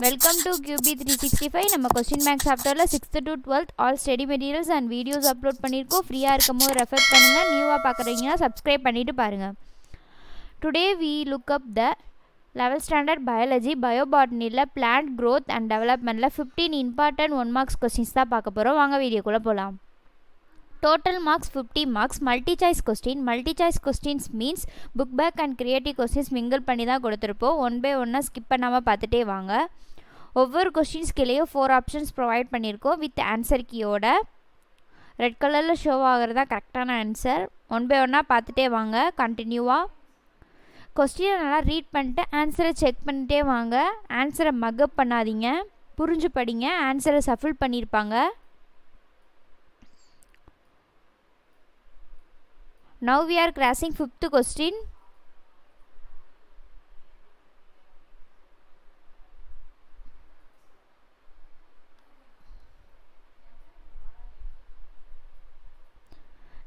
Welcome to QB365. நம்ம question bank சாப்டர்ல 6th to 12th all study materials and videos upload பண்ணியிருக்கோம். ஃப்ரீயாக இருக்கும்போது ரெஃபர் பண்ணுங்கள். நியூவாக பார்க்குறீங்கன்னா சப்ஸ்கிரைப் பண்ணிவிட்டு பாருங்கள். Today we look up the 11th standard biology பயோபாட்னியில் பிளான்ட் க்ரோத் அண்ட் டெவலப்மெண்ட்டில் 15 இம்பார்ட்டன்ட் 1 மார்க்ஸ் கொஸ்டின்ஸ் தான் பார்க்க போகிறோம். வாங்க வீடியோக்குள்ளே போகலாம். Total marks 50 marks. Multi-choice question. Multi-choice questions means book back and creative questions mingle பண்ணி தான் கொடுத்துருப்போம். ஒன் பை ஒன்னாக ஸ்கிப் பண்ணாமல் பார்த்துட்டே வாங்க. ஒவ்வொரு கொஸ்டின்ஸ்கிலேயும் 4 ஆப்ஷன்ஸ் ப்ரொவைட் பண்ணியிருக்கோம் வித் ஆன்சர் கீயோட. ரெட் கலரில் ஷோ ஆகிறது தான் கரெக்டான ஆன்சர். ஒன் பை ஒன்னாக பார்த்துட்டே வாங்க கண்டினியூவாக. கொஸ்டினை நல்லா ரீட் பண்ணிட்டு ஆன்சரை செக் பண்ணிட்டே வாங்க. ஆன்சரை மக்கப் பண்ணாதீங்க, புரிஞ்சு படிங்க. ஆன்சரை சஃபில் பண்ணியிருப்பாங்க. Now we are crossing 5th question.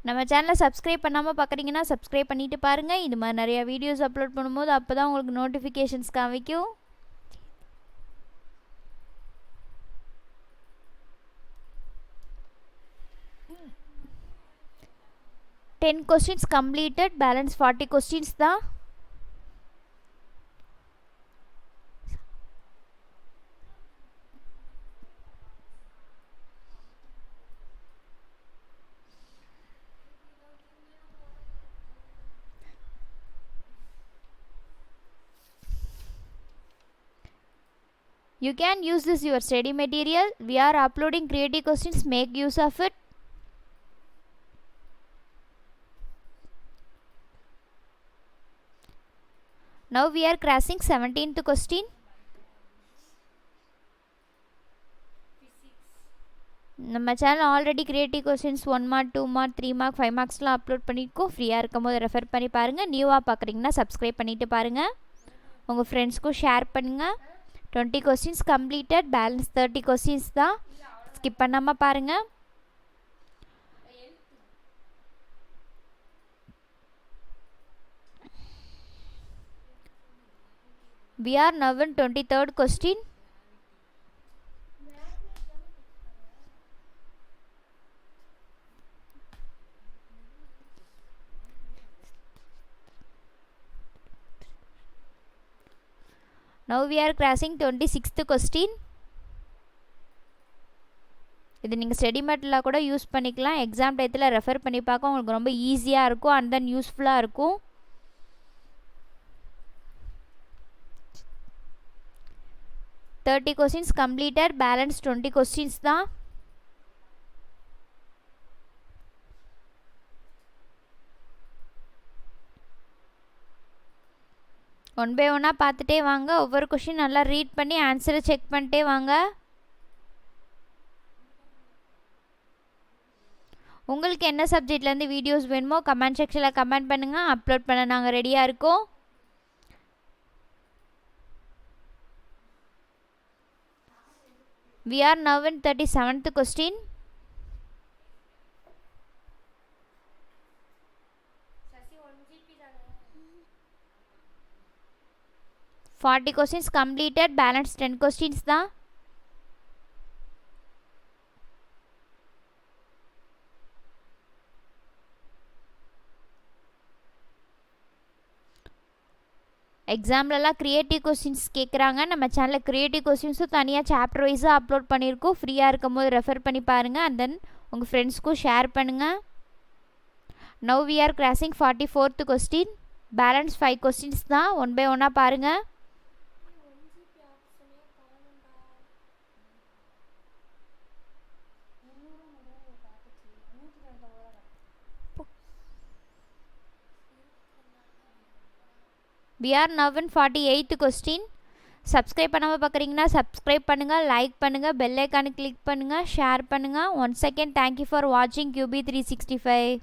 நம்ம சேனலை சப்ஸ்கிரைப் பண்ணாமல் பார்க்குறீங்கன்னா சப்ஸ்கிரைப் பண்ணிவிட்டு பாருங்கள். இது மாதிரி நிறையா வீடியோஸ் அப்லோட் பண்ணும்போது அப்போ தான் உங்களுக்கு நோட்டிஃபிகேஷன்ஸ் காமிக்கும். Ten questions completed, balance 40 questions தான். You can use this your study material. We are uploading creative questions. Make use of it. Now we are crossing 17th question. நம்ம channel already creative questions 1 mark 2 mark 3 mark 5 மார்க்ஸ்லாம் upload பண்ணியிருக்கோம். ஃப்ரீயாக இருக்கும் போது refer பண்ணி பாருங்கள். நியூவாக பார்க்குறீங்கன்னா சப்ஸ்கிரைப் பண்ணிவிட்டு பாருங்கள். உங்கள் ஃப்ரெண்ட்ஸ்க்கும் ஷேர் பண்ணுங்கள். 20 கொஸ்டின்ஸ் கம்ப்ளீட்டட், பேலன்ஸ் 30 கொஸ்டின்ஸ் தான். ஸ்கிப் பண்ணாமல் பாருங்கள். We are now in 23rd question. Now we are crossing 26th question. இது நீங்கள் ஸ்டடி மெட்டீரியலாக கூட யூஸ் பண்ணிக்கலாம். எக்ஸாம் டயத்தில் ரெஃபர் பண்ணி பார்க்க உங்களுக்கு ரொம்ப ஈஸியாக இருக்கும் அண்ட் தென் யூஸ்ஃபுல்லாக இருக்கும். Thirty questions completed, balance 20 questions தான். ஒன் பை ஒன்னாக பார்த்துட்டே வாங்க. ஒவ்வொரு கொஸ்டின் நல்லா ரீட் பண்ணி ஆன்சரை செக் பண்ணிட்டே வாங்க. உங்களுக்கு என்ன சப்ஜெக்ட்லேருந்து வீடியோஸ் வேணுமோ கமெண்ட் செக்ஷனில் கமெண்ட் பண்ணுங்கள். அப்லோட் பண்ண நாங்கள் ரெடியாக இருக்கோம். We are now in 37th question. Forty questions completed, balance 10 questions தான். எக்ஸாம்லலாம் க்ரியேட்டிவ் கொஸ்டின்ஸ் கேட்குறாங்க. நம்ம சேனலில் க்ரியேட்டிவ் கொஸ்டின்ஸும் தனியாக சாப்டர் வைஸாக அப்லோட் பண்ணியிருக்கோம். ஃப்ரீயாக இருக்கும் போது ரெஃபர் பண்ணி பாருங்கள் அண்ட் தென் உங்கள் ஃப்ரெண்ட்ஸ்க்கும் ஷேர் பண்ணுங்கள். Now we are crossing 44th question. Balance 5 questions தான். ஒன் பை ஒன்னாக பாருங்கள். We are now in 48th question. Subscribe பண்ணாமல் பார்க்குறீங்கன்னா சப்ஸ்கிரைப் பண்ணுங்கள், லைக் பண்ணுங்கள், பெல் ஐக்கானு கிளிக் பண்ணுங்கள், ஷேர் பண்ணுங்கள். ஒன்ஸ் அகேன் தேங்க்யூ ஃபார் வாட்சிங் QB365.